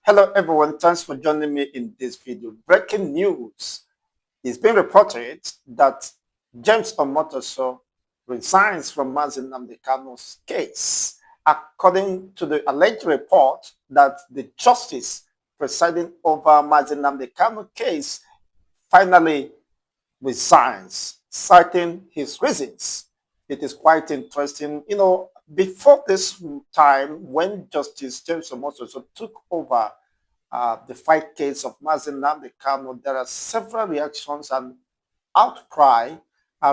Hello everyone, thanks for joining me in this video. Breaking news. It's been reported that James Omotosho resigns from Nnamdi Kanu's case. According to the alleged report that the justice presiding over Nnamdi Kanu case finally resigns, citing his reasons. It is quite interesting. Before this time, when Justice James Omotosho took over the fight case of Nnamdi Kanu, there are several reactions and outcry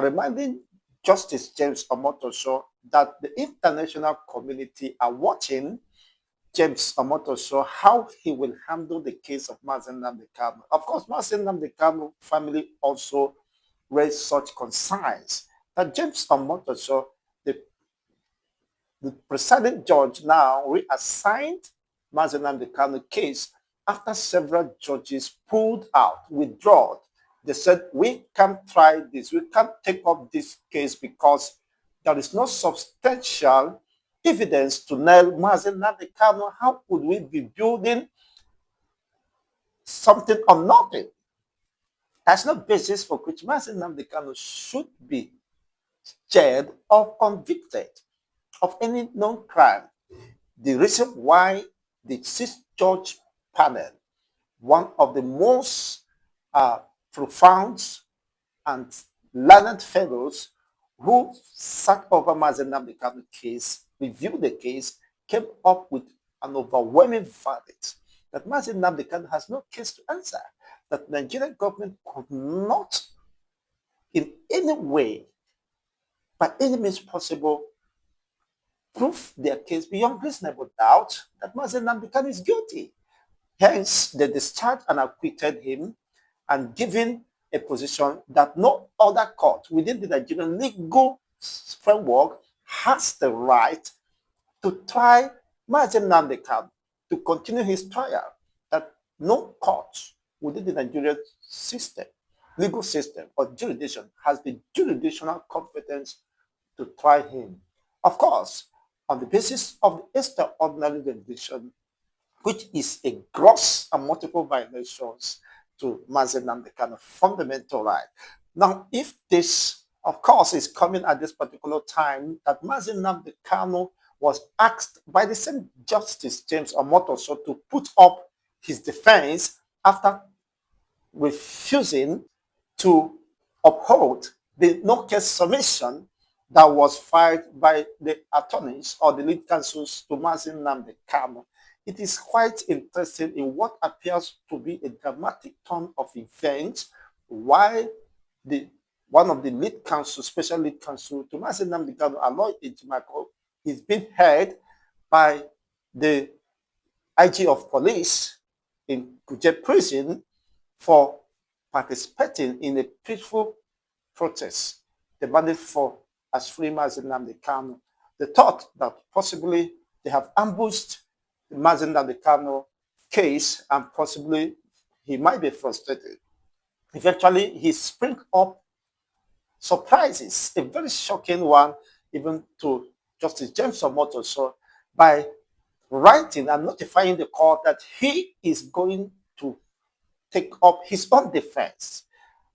reminding Justice James Omotosho that the international community are watching James Omotosho how he will handle the case of Nnamdi Kanu. Of course, Nnamdi Kanu family also raised such concerns that James Omotosho, the presiding judge, now reassigned Nnamdi Kanu case after several judges pulled out, withdrew. They said, we can't try this, we can't take up this case because there is no substantial evidence to nail Nnamdi Kanu. How could we be building something on nothing? There's no basis for which Nnamdi Kanu should be jailed or convicted of any known crime. The reason why the six-judge panel, one of the most profound and learned fellows who sat over Nnamdi Kanu case, reviewed the case, came up with an overwhelming verdict that Nnamdi Kanu has no case to answer, that the Nigerian government could not in any way, by any means possible, prove their case beyond reasonable doubt that Nnamdi Kanu is guilty. Hence, they discharged and acquitted him and given a position that no other court within the Nigerian legal framework has the right to try Nnamdi Kanu, to continue his trial, that no court within the Nigerian system, legal system or jurisdiction has the jurisdictional competence to try him. Of course, on the basis of the extraordinary jurisdiction, which is a gross and multiple violations to Nnamdi Kanu fundamental right. Now, if this, of course, is coming at this particular time that Nnamdi Kanu was asked by the same Justice James Omotosho to put up his defense after refusing to uphold the no-case submission that was filed by the attorneys or the lead counsels to Nnamdi Kanu. It is quite interesting in what appears to be a dramatic turn of events why one of the lead counsel, special lead counsel to Nnamdi Kanu, Aloy Ejimako, is being held by the IG of police in Kuje prison for participating in a peaceful protest demanding for as free Nnamdi Kanu. They thought that possibly they have ambushed the Nnamdi Kanu case and possibly he might be frustrated. Eventually, he sprang up surprises, a very shocking one, even to Justice James Omotosho, by writing and notifying the court that he is going to take up his own defense.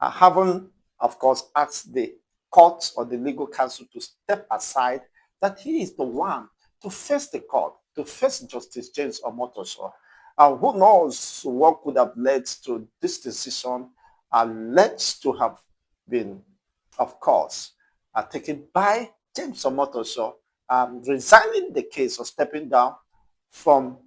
Having, of course, asked the court or the legal counsel to step aside, that he is the one to face the court, to face Justice James Omotosho. Who knows what could have led to this decision, led to have been, of course, taken by James Omotosho, resigning the case or stepping down from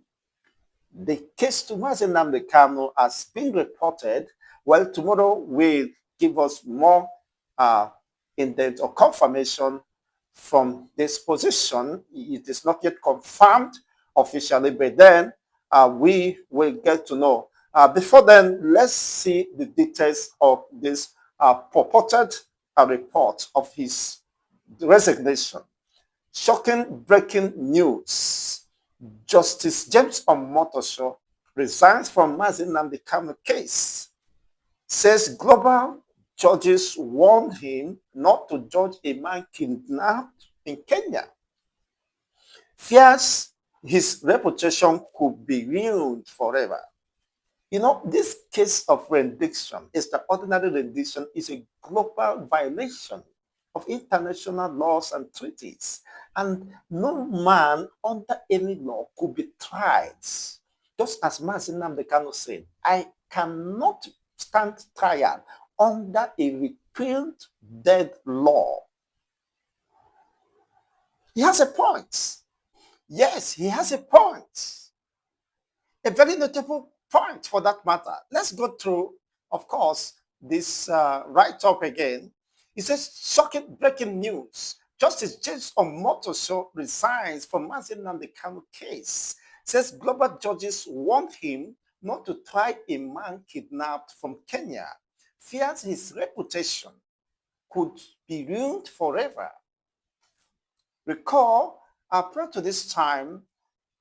the case to Nnamdi Kanu as being reported. Well, tomorrow will give us more indent or confirmation from this position. It is not yet confirmed officially, but then we will get to know. Before then, let's see the details of this purported report of his resignation. Shocking breaking news. Justice James Omotosho resigns from Nnamdi Kanu case. Says global judges warned him not to judge a man kidnapped in Kenya. Fears his reputation could be ruined forever. This case of rendition, extraordinary rendition, is a global violation of international laws and treaties. And no man under any law could be tried. Just as Mazin Nnamdi said, I cannot stand trial under a repealed dead law. He has a point. Yes, he has a point. A very notable point for that matter. Let's go through, of course, this write-up again. It says, shocking breaking news. Justice James Omotosho resigns from Mazin Nnamdi Kanu case. Says global judges want him not to try a man kidnapped from Kenya. Fears his reputation could be ruined forever. Recall, prior to this time,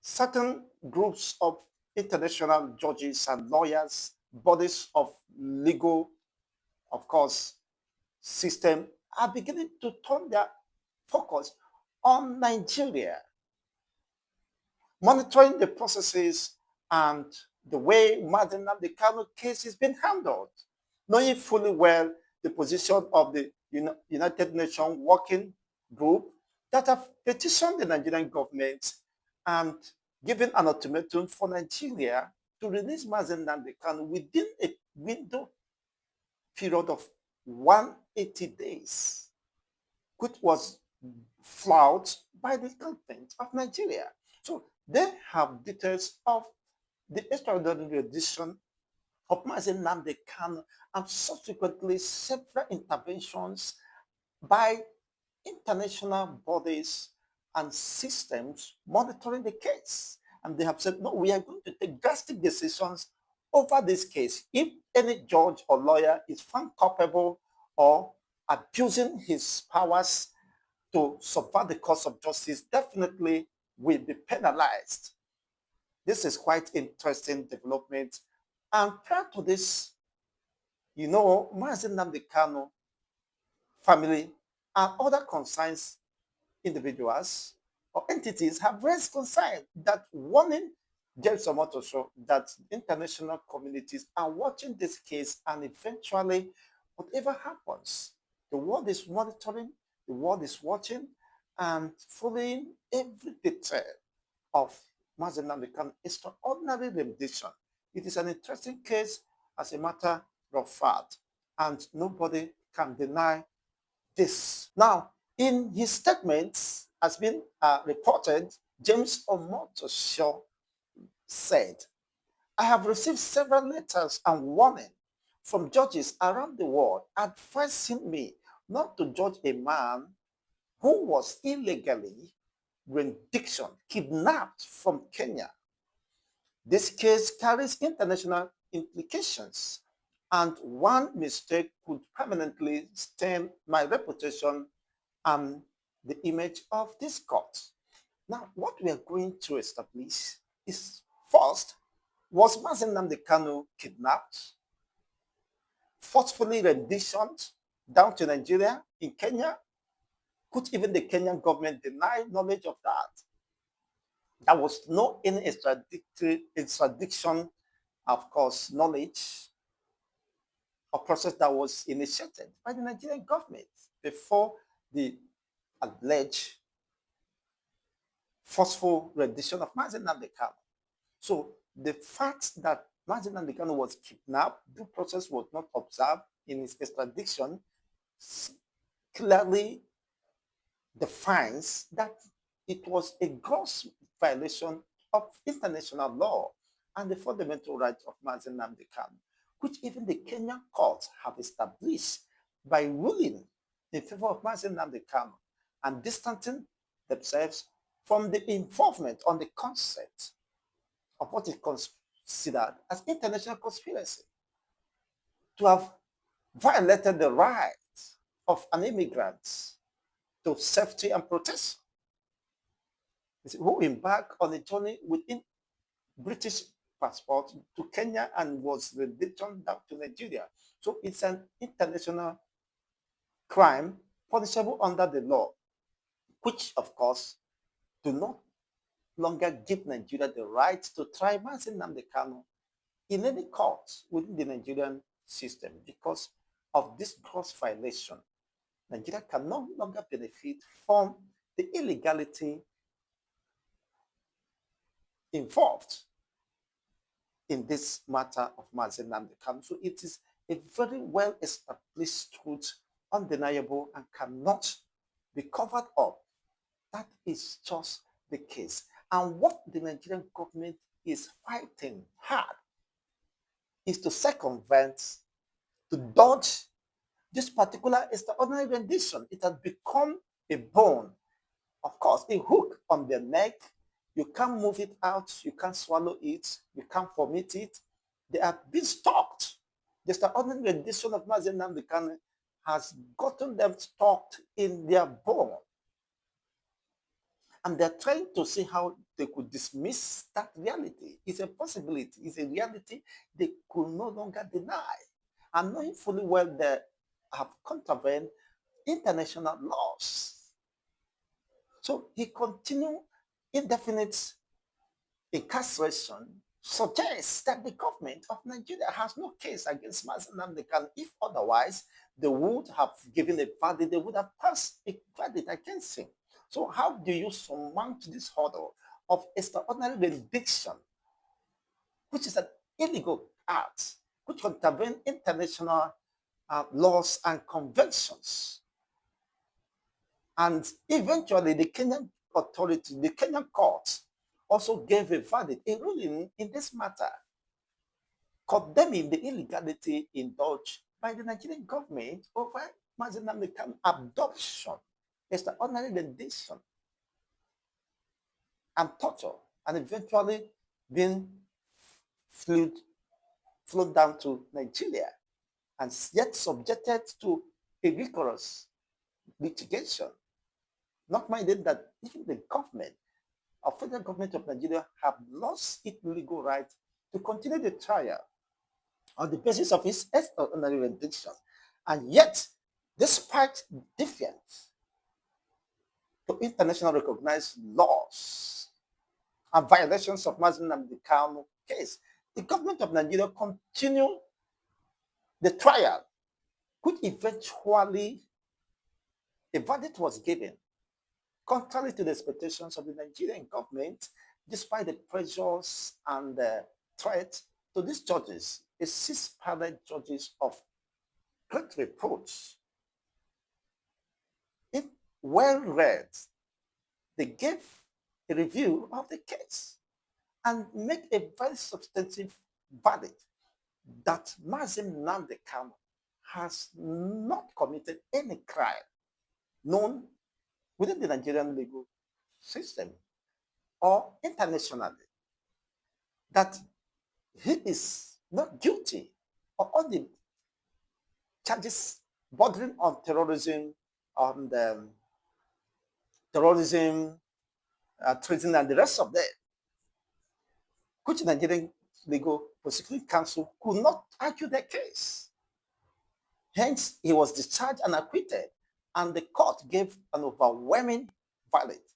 certain groups of international judges and lawyers, bodies of legal, of course, system are beginning to turn their focus on Nigeria, monitoring the processes and the way Mazin Nnamdi Kanu case is being handled, knowing fully well the position of the United Nations Working Group that have petitioned the Nigerian government and given an ultimatum for Nigeria to release Mazin Nnamdi Kanu within a window period of 180 days, which was flouted by the government of Nigeria. So they have details of the extraordinary edition of Mazin Nnamdi Kanu and subsequently several interventions by international bodies and systems monitoring the case. And they have said, no, we are going to take drastic decisions over this case. If any judge or lawyer is found culpable or abusing his powers to subvert the course of justice, definitely will be penalized. This is quite interesting development. And prior to this, Mazin Nnamdi Kanu family and other concerns individuals or entities have raised concern that warning James Omotosho that international communities are watching this case and eventually, whatever happens, the world is monitoring, the world is watching and following every detail of Mazin Nnamdi Kanu's extraordinary rendition. It is an interesting case as a matter of fact, and nobody can deny this. Now, in his statements, has been reported, James Omotosho said, I have received several letters and warning from judges around the world advising me not to judge a man who was illegally rendition, kidnapped from Kenya. This case carries international implications, and one mistake could permanently stain my reputation and the image of this court. Now, what we are going to establish is first, was Mazin Nnamdi Kanu kidnapped, forcefully renditioned down to Nigeria in Kenya? Could even the Kenyan government deny knowledge of that? There was no any extradition, of course, knowledge or process that was initiated by the Nigerian government before the alleged forceful rendition of Mazin Nnamdi Kanu. So the fact that Mazin Nnamdi Kanu was kidnapped, due process was not observed in his extradition, clearly defines that it was a gross violation of international law and the fundamental rights of Mazin Nnamdi Kanu, which even the Kenyan courts have established by ruling in favor of Mazin Nnamdi Kanu and distancing themselves from the involvement on the concept of what is considered as international conspiracy to have violated the rights of an immigrant to safety and protection, who embarked on a journey within British passport to Kenya and was returned down to Nigeria. So it's an international crime punishable under the law, which of course do not longer give Nigeria the right to try Nnamdi Kanu in any court within the Nigerian system because of this gross violation. Nigeria can no longer benefit from the illegality involved in this matter of Nnamdi Kanu. So it is a very well established truth, undeniable, and cannot be covered up. That is just the case. And what the Nigerian government is fighting hard is to circumvent, to dodge this particular extraordinary rendition. It has become a bone, of course, a hook on their neck. You can't move it out, you can't swallow it, you can't vomit it. They have been stopped. The extraordinary rendition of Nnamdi Kanu has gotten them stuck in their bone. And they're trying to see how they could dismiss that reality. It's a possibility, it's a reality they could no longer deny. And knowing fully well they have contravened international laws. So he continued indefinite incarceration suggests that the government of Nigeria has no case against Nnamdi Kanu. If otherwise, they would have given a verdict, they would have passed a verdict against him. So how do you surmount this hurdle of extraordinary rendition, which is an illegal act, which contravenes international laws and conventions? And eventually, the Kenyan authority, the Kenyan courts, also gave a verdict, a ruling in this matter, condemning the illegality indulged by the Nigerian government over Nnamdi Kanu abduction, extraordinary rendition, and torture, and eventually being flown down to Nigeria and yet subjected to a rigorous litigation. Not minding that even the government, or federal government of Nigeria, have lost its legal right to continue the trial on the basis of its extraordinary rendition. And yet, despite defiance to international recognized laws and violations of Nnamdi Kanu case, the government of Nigeria continued the trial, which eventually a verdict was given, contrary to the expectations of the Nigerian government, despite the pressures and the threats to these judges, a 6 panel judges of great reproach. It well read, they gave a review of the case and make a very substantive verdict that Nnamdi Kanu has not committed any crime known within the Nigerian legal system or internationally, that he is not guilty of all the charges bordering on terrorism, on terrorism, treason, and the rest of them, which the Nigerian Legal Prosecuting Council could not argue the case. Hence, he was discharged and acquitted, and the court gave an overwhelming verdict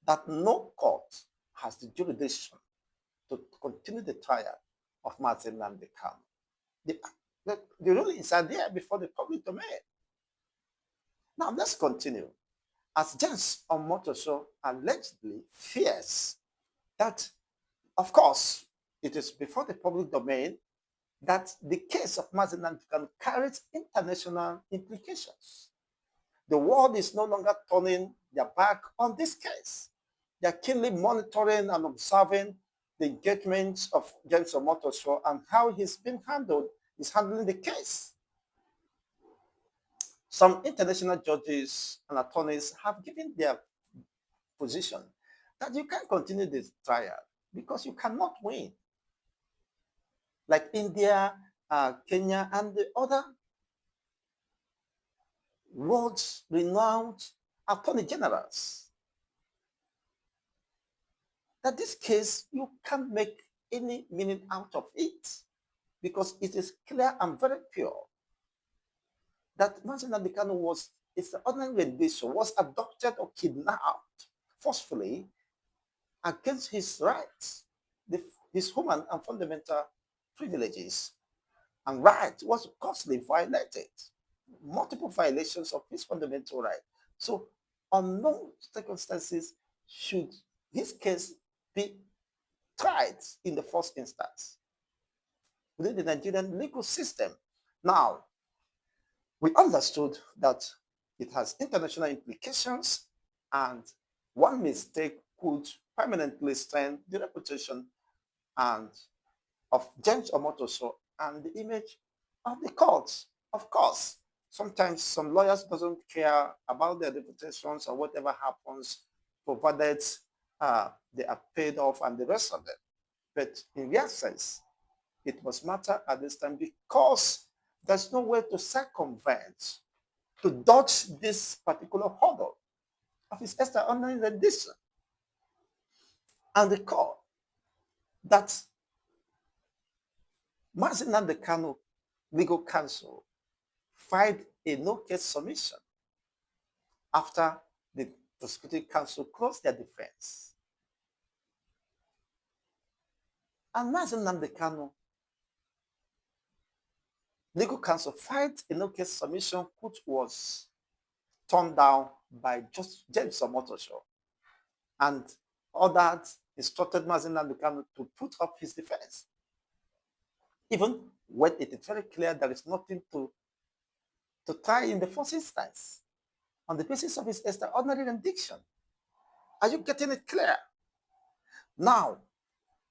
that no court has the jurisdiction to continue the trial of Nnamdi Kanu. The rulings are there before the public domain. Now, let's continue. As Judge Omotosho allegedly fears that, of course, it is before the public domain that the case of Nnamdi Kanu carries international implications. The world is no longer turning their back on this case. They are keenly monitoring and observing the engagements of James Omotosho and how he's handling the case. Some international judges and attorneys have given their position that you can't continue this trial because you cannot win. Like India, Kenya, and the other world-renowned attorney generals, that this case, you can't make any meaning out of it because it is clear and very pure that Nnamdi Kanu was, it's an ordinary rendition, was abducted or kidnapped forcefully against his rights, his human and fundamental privileges and rights was constantly violated. Multiple violations of his fundamental right. So, on no circumstances should his case be tried in the first instance within the Nigerian legal system. Now, we understood that it has international implications, and one mistake could permanently strain the reputation and of James Omotosho and the image of the courts. Of course, sometimes some lawyers doesn't care about their reputations or whatever happens, provided they are paid off and the rest of it. But in real sense, it must matter at this time because there's no way to circumvent, to dodge this particular hurdle of his extraordinary rendition. And the court that Mazin Nnamdi Kanu legal counsel filed a no-case submission after the prosecuting counsel closed their defense. And Mazin Nnamdi Kanu legal counsel filed a no-case submission which was turned down by just James Omotosho and ordered, instructed Mazin Nnamdi Kanu to put up his defense. Even when it is very clear there is nothing to try in the first instance on the basis of his extraordinary rendition. Are you getting it clear? Now,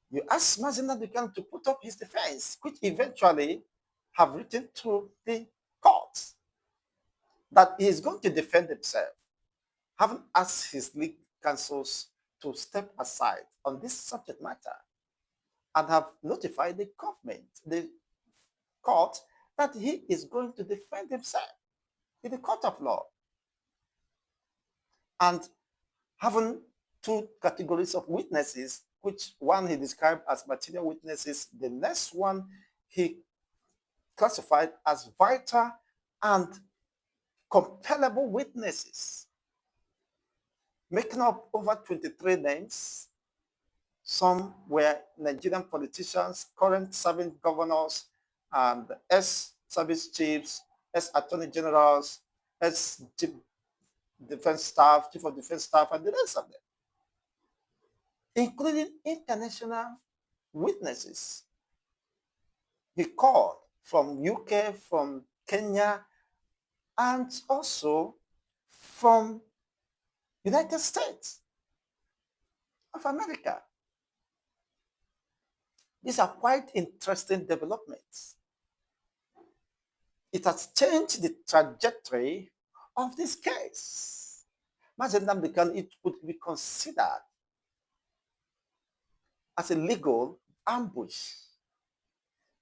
you ask Mazin Nnamdi Kanu to put up his defense, which eventually have written to the court that he is going to defend himself, having asked his legal counsels to step aside on this subject matter and have notified the government, the court, that he is going to defend himself in the court of law. And having two categories of witnesses, which one he described as material witnesses, the next one he classified as vital and compellable witnesses, making up over 23 names. Some were Nigerian politicians, current serving governors, and ex-service chiefs, ex-attorney generals, ex-chief defense staff, chief of defense staff, and the rest of them, including international witnesses. He called from UK, from Kenya, and also from United States of America. These are quite interesting developments. It has changed the trajectory of this case. Mazin Nnamdi Kanu, it could be considered as a legal ambush.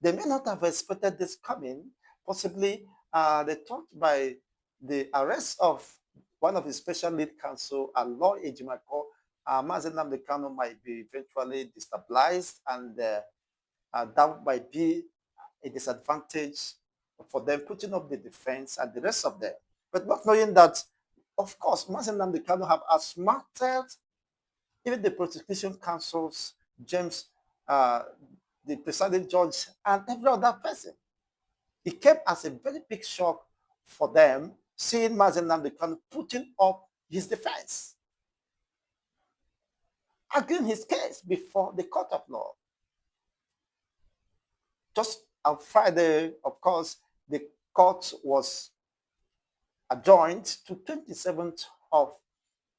They may not have expected this coming. Possibly, they thought by the arrest of one of his special lead counsel, Law Ejimako, Mazin Nnamdi Kanu might be eventually destabilized, and that might be a disadvantage for them putting up the defense and the rest of them. But not knowing that, of course, Mazin Nnamdi Kanu have outsmarted even the prosecution counsels, James, the presiding judge, and every other person. It came as a very big shock for them seeing Mazin Nnamdi Kanu putting up his defense, arguing his case before the court of law. Just on Friday, of course, the court was adjourned to 27th of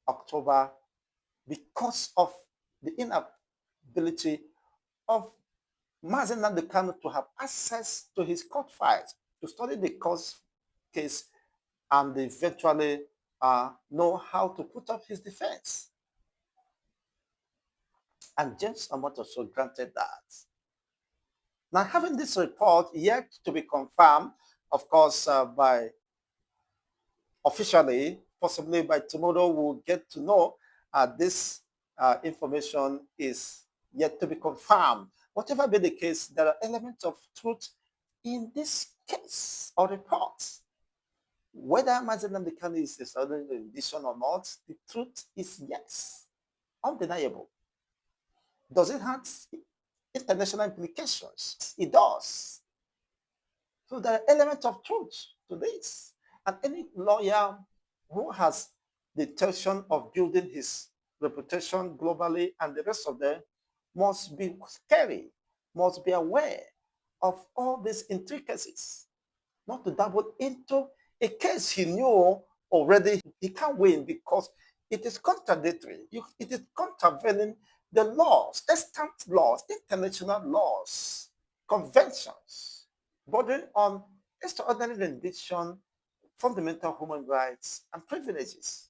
October because of the inability of Mazin Nnamdi Kanu to have access to his court files, to study the court case, and eventually know how to put up his defense. And James Omotosho granted that. Now, having this report yet to be confirmed, of course, by officially, possibly by tomorrow, we'll get to know this information is yet to be confirmed. Whatever be the case, there are elements of truth in this case or report. Whether Mazin Nnamdi Kanu is a sudden rendition or not, the truth is yes, undeniable. Does it have international implications? It does. So there are elements of truth to this. And any lawyer who has the intention of building his reputation globally and the rest of them must be scary, must be aware of all these intricacies, not to dabble into a case he knew already he can't win because it is contradictory. It is contravening the laws, extant laws, international laws, conventions, bordering on extraordinary rendition, fundamental human rights, and privileges.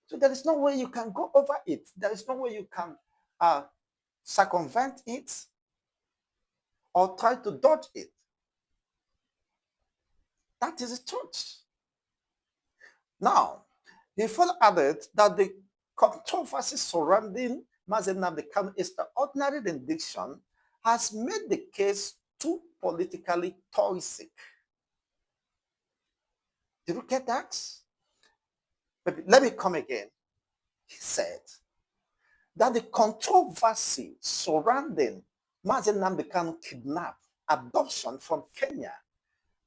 So there is no way you can go over it. There is no way you can circumvent it or try to dodge it. That is the truth. Now, he further added that the controversy surrounding Mazen Nnamdi Kanu's extraordinary rendition has made the case too politically toxic. Did you get that? But let me come again. He said that the controversy surrounding Mazen Nnamdi Kanu kidnap, abduction from Kenya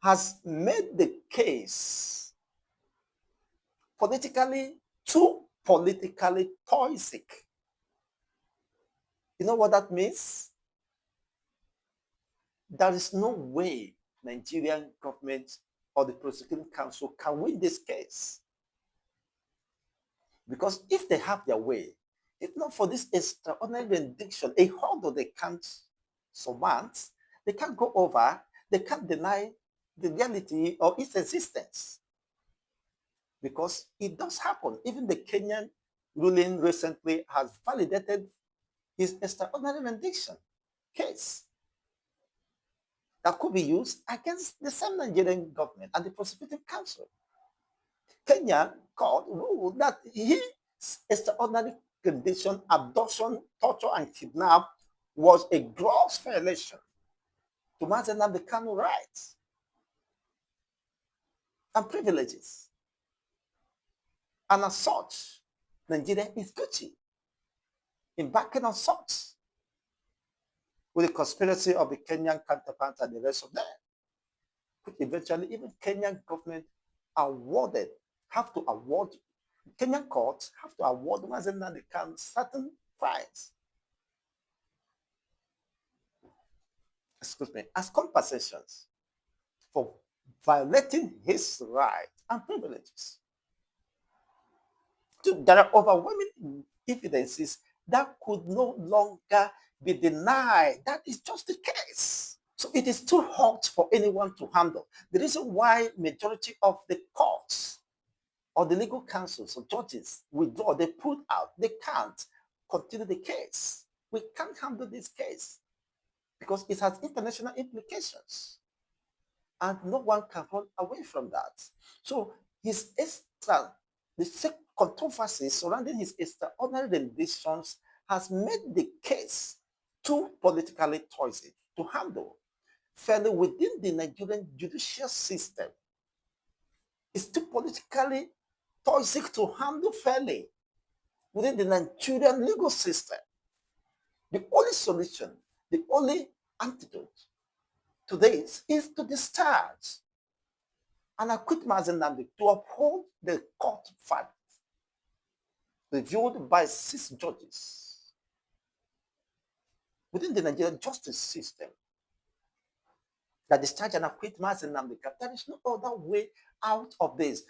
has made the case too politically toxic. You know what that means? There is no way Nigerian government or the prosecuting counsel can win this case. Because if they have their way, if not for this extraordinary rendition, a hurdle they can't surmount, they can't go over, they can't deny the reality of its existence. Because it does happen. Even the Kenyan ruling recently has validated his extraordinary rendition case that could be used against the same Nigerian government and the prosecuting counsel. Kenyan court ruled that his extraordinary condition, abduction, torture, and kidnap was a gross violation to Mazen Nnamdi Kanu rights and privileges. And as such, Nigeria is guilty in backing on such with the conspiracy of the Kenyan counterparts and the rest of them, which eventually even Kenyan government Kenyan courts have to award Mazen Nnamdi Kanu certain fines, as compensations for violating his rights and privileges. So there are overwhelming evidences that could no longer be denied. That is just the case. So it is too hot for anyone to handle. The reason why majority of the courts or the legal counsels or judges withdraw, they pull out, they can't continue the case. We can't handle this case because it has international implications. And no one can run away from that. So the controversy surrounding his extraordinary renditions has made the case too politically toxic to handle fairly within the Nigerian judicial system. It's too politically toxic to handle fairly within the Nigerian legal system. The only solution, the only antidote to this is to discharge and acquit Mazen Nnamdi to uphold the court fact reviewed by 6 judges within the Nigerian justice system that discharge and acquit Mazen Nnamdi. There is no other way out of this.